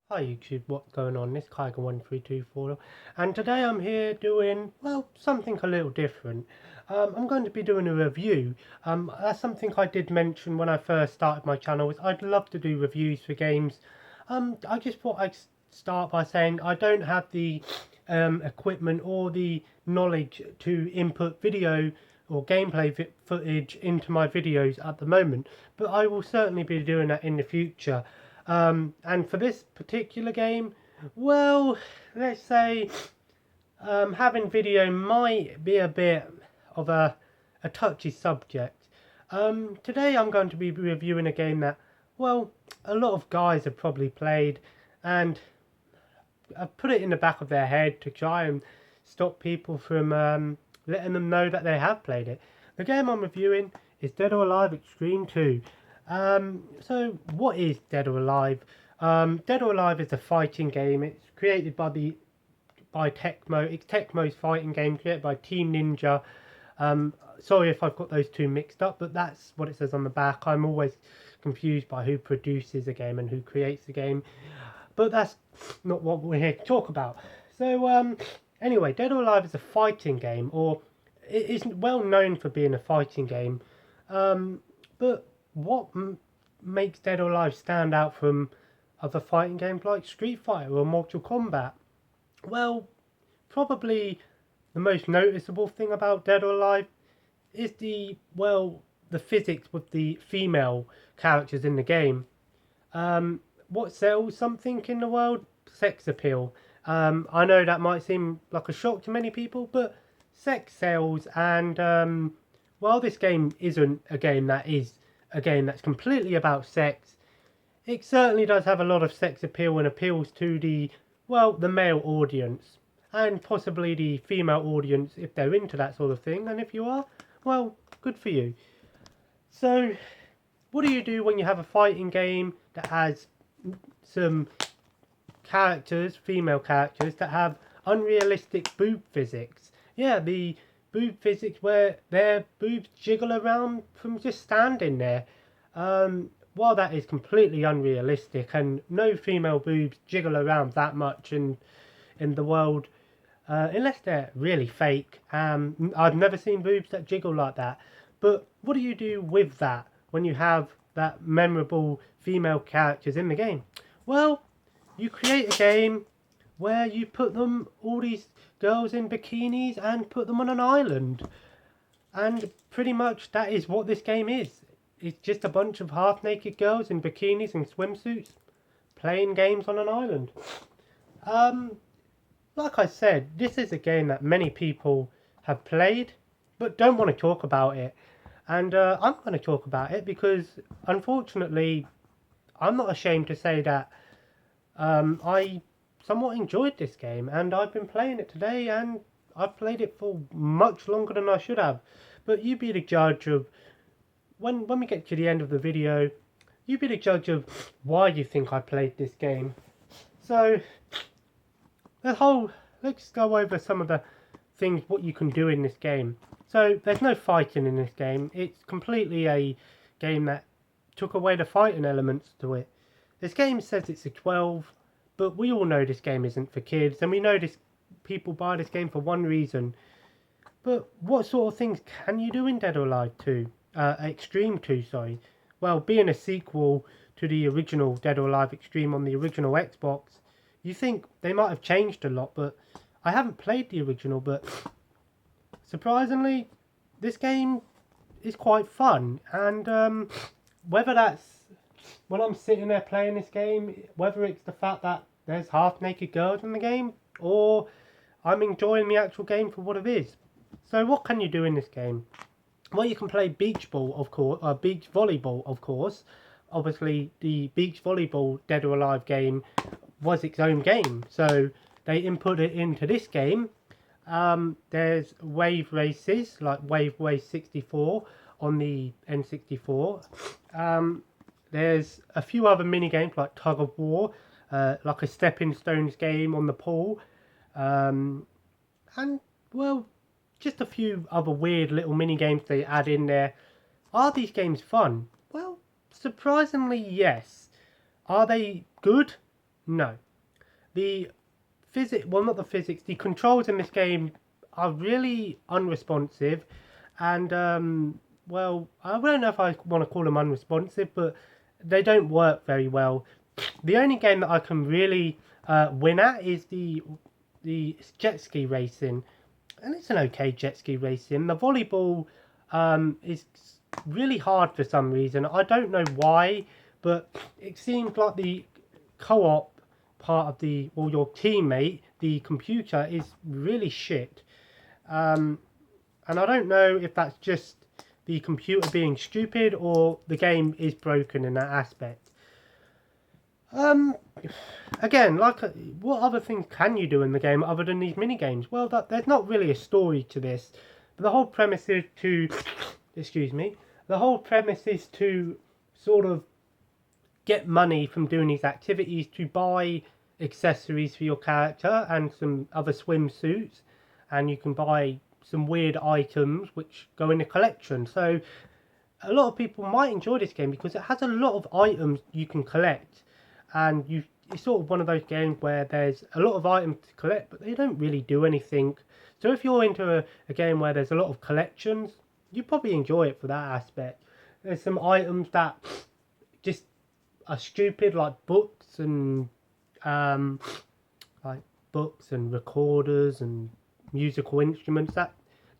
Hi YouTube, what's going on? This Kaiger 1324 and today I'm here doing, well, something a little different. I'm going to be doing a review. That's something I did mention when I first started my channel, is I'd love to do reviews for games. I just thought I'd start by saying I don't have the equipment or the knowledge to input video or gameplay footage into my videos at the moment, but I will certainly be doing that in the future. And for this particular game, well, let's say having video might be a bit of a touchy subject. Today I'm going to be reviewing a game that, well, a lot of guys have probably played, and I've put it in the back of their head to try and stop people from letting them know that they have played it. The game I'm reviewing is Dead or Alive Xtreme 2. So what is Dead or Alive? Dead or Alive is a fighting game. It's created by Tecmo. It's Tecmo's fighting game created by Team Ninja. Sorry if I've got those two mixed up, but that's what it says on the back. I'm always confused by who produces a game and who creates a game, but that's not what we're here to talk about. So anyway, Dead or Alive is a fighting game, or it is well known for being a fighting game. But what makes Dead or Alive stand out from other fighting games like Street Fighter or Mortal Kombat? Well, probably the most noticeable thing about Dead or Alive is the physics with the female characters in the game. What sells something in the world? Sex appeal. I know that might seem like a shock to many people, but sex sells, and while this game isn't a game that's completely about sex, it certainly does have a lot of sex appeal and appeals to the male audience, and possibly the female audience if they're into that sort of thing, and if you are, well, good for you. So, what do you do when you have a fighting game that has some characters, female characters, that have unrealistic boob physics? Yeah, the boob physics where their boobs jiggle around from just standing there. While that is completely unrealistic, and no female boobs jiggle around that much in the world, unless they're really fake. I've never seen boobs that jiggle like that. But what do you do with that when you have that memorable female characters in the game? Well, you create a game where you put all these girls in bikinis and put them on an island. And pretty much that is what this game is. It's just a bunch of half-naked girls in bikinis and swimsuits playing games on an island. Like I said, this is a game that many people have played but don't want to talk about it. And I'm going to talk about it because, unfortunately, I'm not ashamed to say that I somewhat enjoyed this game, and I've been playing it today, and I've played it for much longer than I should have. But you be the judge of, when we get to the end of the video, you be the judge of why you think I played this game. So, let's go over some of the things, what you can do in this game. So, there's no fighting in this game. It's completely a game that took away the fighting elements to it. This game says it's a 12, but we all know this game isn't for kids, and we know people buy this game for one reason. But what sort of things can you do in Dead or Alive 2? Xtreme 2, sorry. Well, being a sequel to the original Dead or Alive Xtreme on the original Xbox, you think they might have changed a lot, but I haven't played the original, but surprisingly, this game is quite fun. And whether that's when I'm sitting there playing this game, whether it's the fact that there's half-naked girls in the game, or I'm enjoying the actual game for what it is. So what can you do in this game? Well, you can play beach ball, of course, beach volleyball, of course. Obviously, the beach volleyball Dead or Alive game was its own game, so they input it into this game. There's wave races, like Wave Race 64 on the N64. There's a few other mini games like Tug of War, like a Stepping Stones game on the pool, and, well, just a few other weird little mini games they add in there. Are these games fun? Well, surprisingly, yes. Are they good? No. The not the physics, the controls in this game are really unresponsive, and well, I don't know if I want to call them unresponsive, but they don't work very well. The only game that I can really win at is the jet ski racing, and it's an okay jet ski racing. The volleyball is really hard for some reason. I don't know why, but it seems like the co-op part of your teammate, the computer, is really shit. And I don't know if that's just the computer being stupid or the game is broken in that aspect. Again, what other things can you do in the game other than these mini games? Well, there's not really a story to this. But the whole premise is to, excuse me, the whole premise is to sort of get money from doing these activities to buy accessories for your character and some other swimsuits, and you can buy some weird items which go in the collection. So a lot of people might enjoy this game because it has a lot of items you can collect, and it's sort of one of those games where there's a lot of items to collect but they don't really do anything. So if you're into a game where there's a lot of collections, you probably enjoy it for that aspect. There's some items that just are stupid, like books and recorders and musical instruments that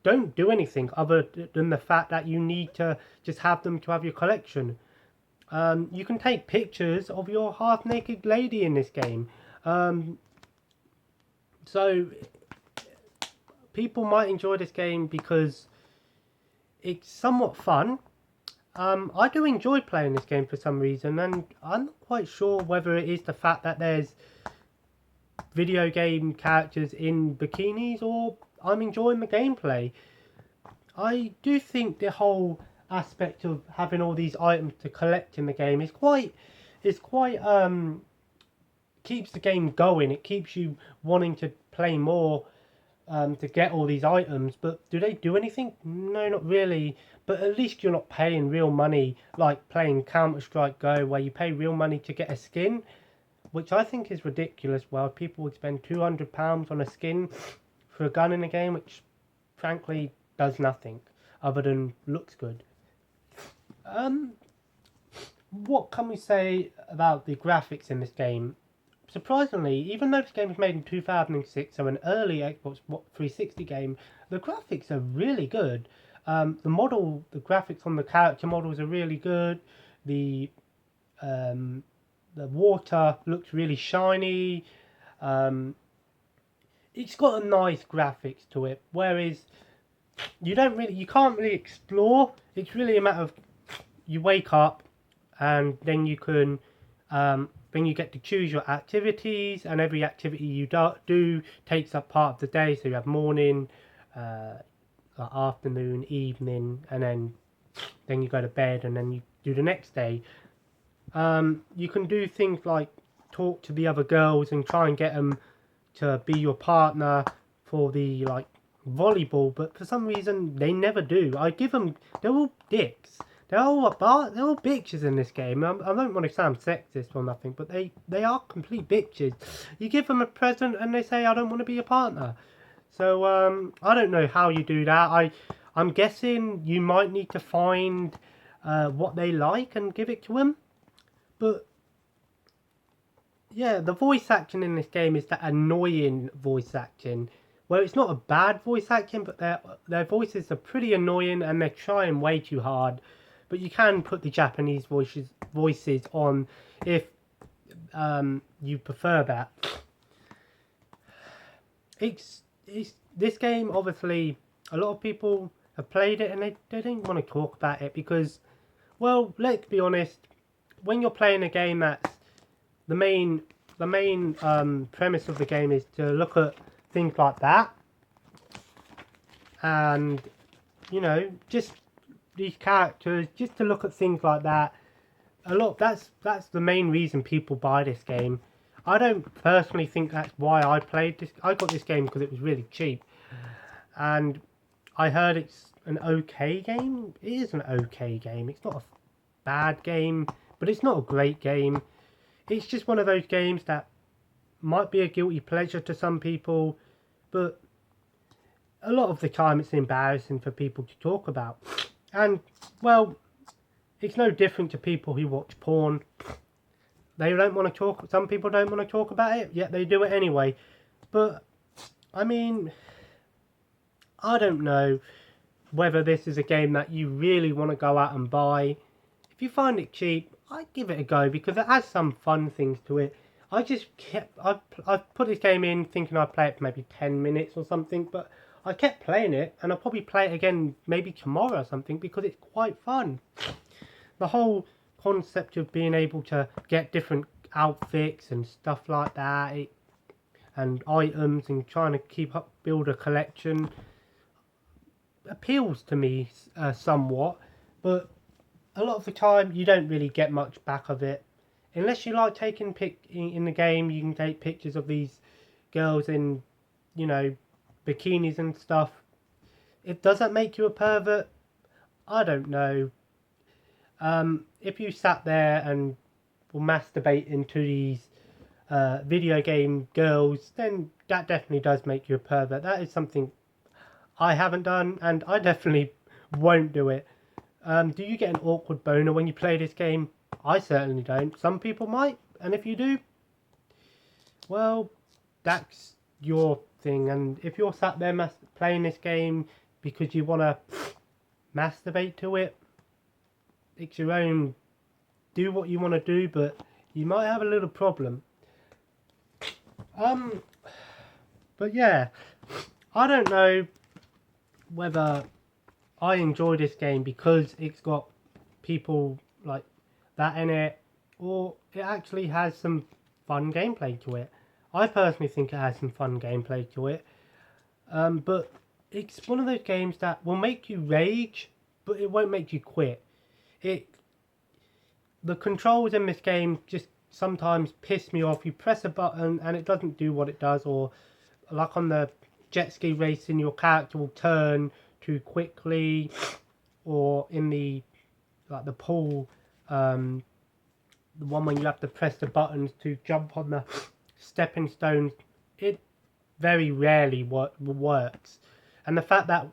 don't do anything other than the fact that you need to just have them to have your collection. You can take pictures of your half-naked lady in this game. So people might enjoy this game because it's somewhat fun. I do enjoy playing this game for some reason, and I'm not quite sure whether it is the fact that there's video game characters in bikinis or I'm enjoying the gameplay. I do think the whole aspect of having all these items to collect in the game is quite keeps the game going. It keeps you wanting to play more to get all these items. But do they do anything? No, not really. But at least you're not paying real money like playing Counter-Strike Go, where you pay real money to get a skin, which I think is ridiculous. Well, people would spend £200 on a skin for a gun in a game, which frankly does nothing other than looks good. What can we say about the graphics in this game? Surprisingly, even though this game was made in 2006, so an early Xbox 360 game, the graphics are really good. The graphics on the character models are really good. The water looks really shiny. It's got a nice graphics to it, whereas you can't really explore. It's really a matter of you wake up and then you can then you get to choose your activities, and every activity you do takes up part of the day. So you have morning, afternoon, evening, and then you go to bed, and then you do the next day. You can do things like talk to the other girls and try and get them to be your partner for the volleyball, but for some reason they never do. They're all dicks. They're all bitches in this game. I don't want to sound sexist or nothing, but they are complete bitches. You give them a present and they say, I don't want to be your partner. So I don't know how you do that. I'm guessing you might need to find what they like and give it to them. But yeah, the voice acting in this game is that annoying voice acting. Well, it's not a bad voice acting, but their voices are pretty annoying and they're trying way too hard. But you can put the Japanese voices on if you prefer that. This game, obviously, a lot of people have played it and they don't want to talk about it because, well, let's be honest, when you're playing a game that's the main premise of the game is to look at things like that, and just these characters, just to look at things like that. That's the main reason people buy this game. I don't personally think that's why I played this. I got this game because it was really cheap, and I heard it's an okay game. It is an okay game. It's not a bad game, but it's not a great game. It's just one of those games that might be a guilty pleasure to some people, but a lot of the time it's embarrassing for people to talk about. And, well, it's no different to people who watch porn. They don't want to talk, some people don't want to talk about it, yet they do it anyway. But, I mean, I don't know whether this is a game that you really want to go out and buy. If you find it cheap, I'd give it a go because it has some fun things to it. I've put this game in thinking I'd play it for maybe 10 minutes or something, but I kept playing it, and I'll probably play it again maybe tomorrow or something because it's quite fun. The whole concept of being able to get different outfits and stuff like that, and items, and trying to build a collection appeals to me somewhat, but a lot of the time you don't really get much back of it. Unless you like taking in the game, you can take pictures of these girls in, you know, bikinis and stuff. Does that make you a pervert? I don't know. If you sat there and were masturbating to these video game girls, then that definitely does make you a pervert. That is something I haven't done, and I definitely won't do it. Do you get an awkward boner when you play this game? I certainly don't. Some people might, and if you do, well, that's your thing. And if you're sat there playing this game because you want to masturbate to it, it's your own. Do what you want to do, but you might have a little problem. But yeah, I don't know whether I enjoy this game because it's got people like that in it, or it actually has some fun gameplay to it. I personally think it has some fun gameplay to it, but it's one of those games that will make you rage, but it won't make you quit. The controls in this game just sometimes piss me off. You press a button and it doesn't do what it does, or like on the jet ski racing, your character will turn too quickly, or in the pool, the one when you have to press the buttons to jump on the stepping stones, it very rarely works. And the fact that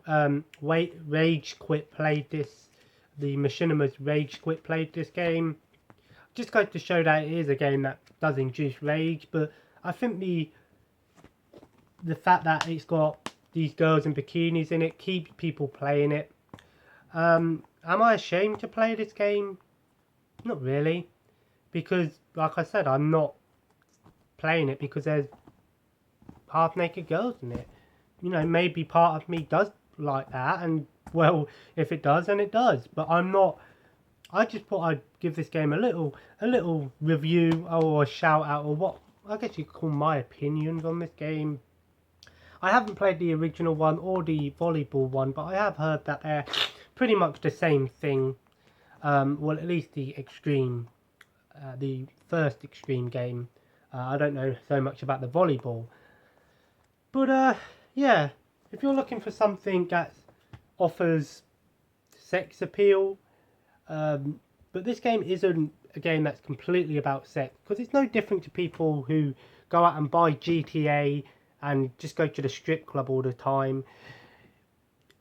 Rage Quit played this, the Machinima's Rage Quit played this game, just goes to show that it is a game that does induce rage. But I think the fact that it's got these girls in bikinis in it keeps people playing it. Am I ashamed to play this game? Not really, because like I said, I'm not playing it because there's half naked girls in it. You know, maybe part of me does like that, and well, if it does, then it does. But I'm not. I just thought I'd give this game a little review or a shout out, or what I guess you could call my opinions on this game. I haven't played the original one or the volleyball one, but I have heard that they're pretty much the same thing. Well, at least the Xtreme, the first Xtreme game. I don't know so much about the volleyball. But yeah, if you're looking for something that offers sex appeal, but this game isn't a game that's completely about sex, because it's no different to people who go out and buy GTA and just go to the strip club all the time.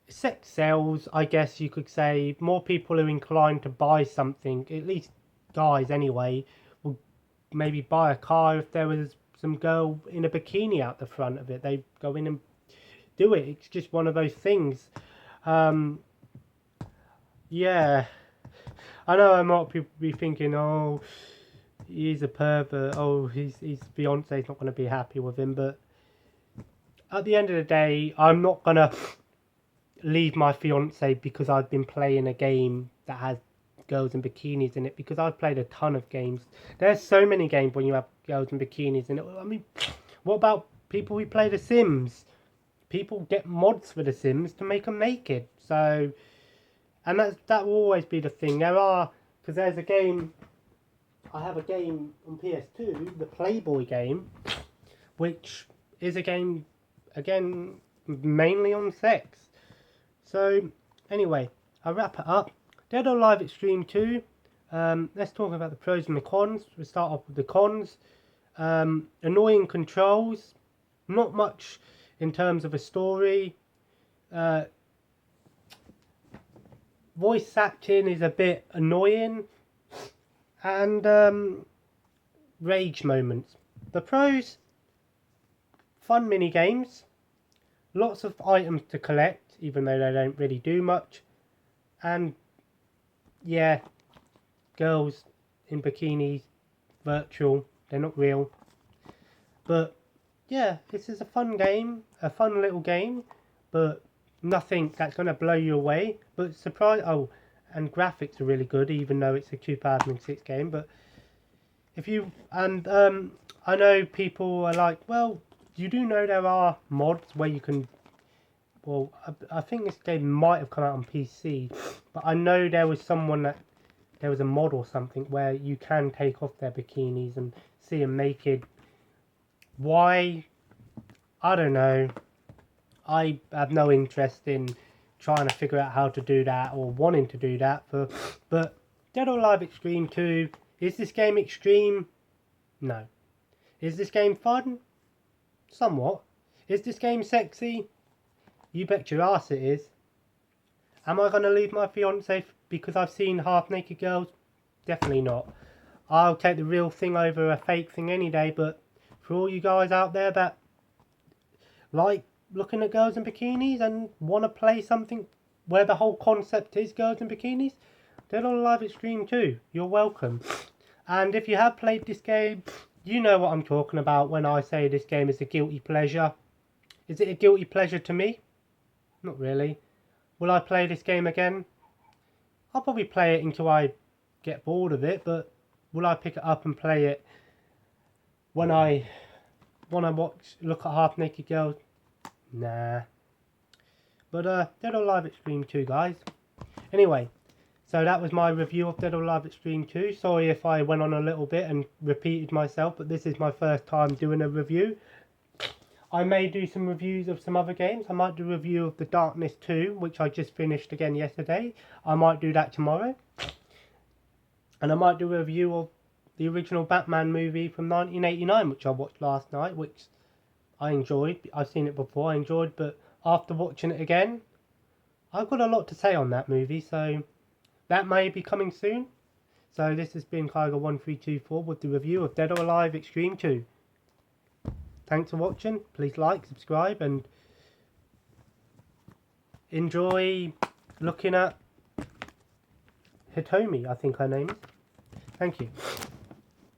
Sex sells, I guess you could say. More people are inclined to buy something, at least guys anyway, would maybe buy a car if there was some girl in a bikini out the front of it. They go in and do it. It's just one of those things. Yeah, I know a lot of people be thinking, oh, he's a pervert, oh, his fiance's not going to be happy with him, but at the end of the day, I'm not going to leave my fiance because I've been playing a game that has girls in bikinis in it, because I've played a ton of games. There's so many games when you have girls in bikinis in it. I mean, what about people who play The Sims? People get mods for The Sims to make them naked. So, and that will always be the thing. Because there's a game, I have a game on PS2, the Playboy game, which is a game, again, mainly on sex. So, anyway, I'll wrap it up. Dead or Alive Xtreme 2. Let's talk about the pros and the cons. We'll start off with the cons. Annoying controls, not much in terms of a story. Voice acting is a bit annoying, and rage moments. The pros: fun mini games, lots of items to collect, even though they don't really do much, and yeah, girls in bikinis, virtual, they're not real. But yeah, this is a fun game, a fun little game, but nothing that's going to blow you away. But surprise, oh, and graphics are really good, even though it's a 2006 game. But if you, and I know people are like, well, you do know there are mods where you can, well, I think this game might have come out on PC, but I know there was a mod or something where you can take off their bikinis and see them naked. Why? I don't know. I have no interest in trying to figure out how to do that or wanting to do that. But Dead or Alive Extreme 2, is this game extreme? No. Is this game fun? Somewhat. Is this game sexy? You bet your ass it is. Am I going to leave my fiance because I've seen half naked girls? Definitely not. I'll take the real thing over a fake thing any day, but for all you guys out there that like looking at girls in bikinis and want to play something where the whole concept is girls in bikinis, Dead or Alive Extreme 2, you're welcome. And if you have played this game, you know what I'm talking about when I say this game is a guilty pleasure. Is it a guilty pleasure to me? Not really. Will I play this game again? I'll probably play it until I get bored of it, but will I pick it up and play it when I look at half naked girls? Nah. But Dead or Alive Extreme 2, guys. Anyway, so that was my review of Dead or Alive Extreme 2. Sorry if I went on a little bit and repeated myself, but this is my first time doing a review. I may do some reviews of some other games. I might do a review of The Darkness 2, which I just finished again yesterday. I might do that tomorrow. And I might do a review of the original Batman movie from 1989, which I watched last night, which I enjoyed. I've seen it before, I enjoyed, but after watching it again, I've got a lot to say on that movie, so that may be coming soon. So this has been Kaiger1324 with the review of Dead or Alive Extreme 2. Thanks for watching. Please like, subscribe, and enjoy looking at Hitomi, I think her name is. Thank you.